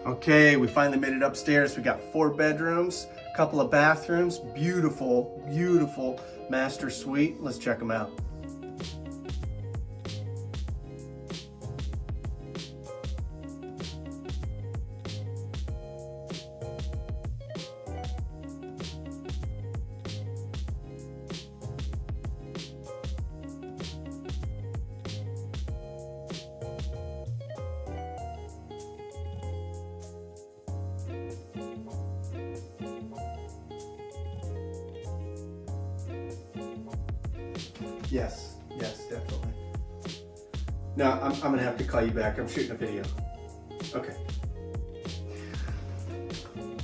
Okay, we finally made it upstairs. We got 4 bedrooms, a couple of bathrooms, beautiful, beautiful master suite. Let's check them out. Yes, definitely. No, I'm gonna have to call you back. I'm shooting a video. Okay.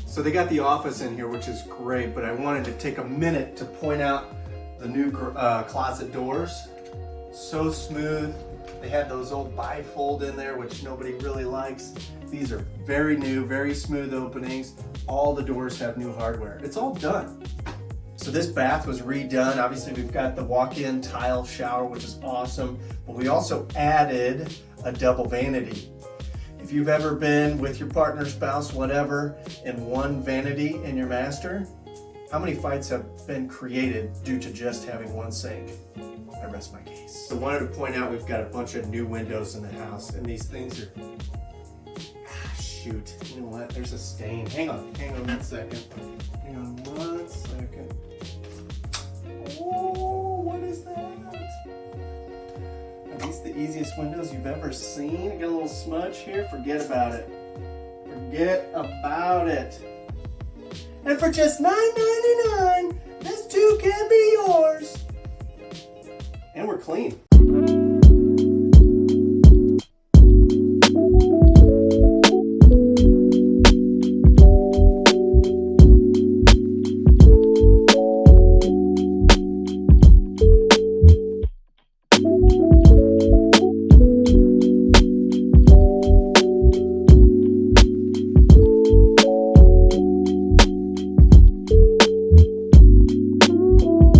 So they got the office in here, which is great, but I wanted to take a minute to point out the new closet doors. So smooth. They had those old bifold in there, which nobody really likes. These are very new, very smooth openings. All the doors have new hardware. It's all done. So this bath was redone. Obviously we've got the walk-in tile shower, which is awesome, but we also added a double vanity. If you've ever been with your partner, spouse, whatever, in one vanity in your master, how many fights have been created due to just having one sink? I rest my case. So I wanted to point out we've got a bunch of new windows in the house, and these things are, shoot, you know what, there's a stain. Hang on 1 second. Hang on 1 second. Oh, what is that? Are these the easiest windows you've ever seen? I got a little smudge here. Forget about it. Forget about it. And for just $9.99, this too can be yours. And we're clean.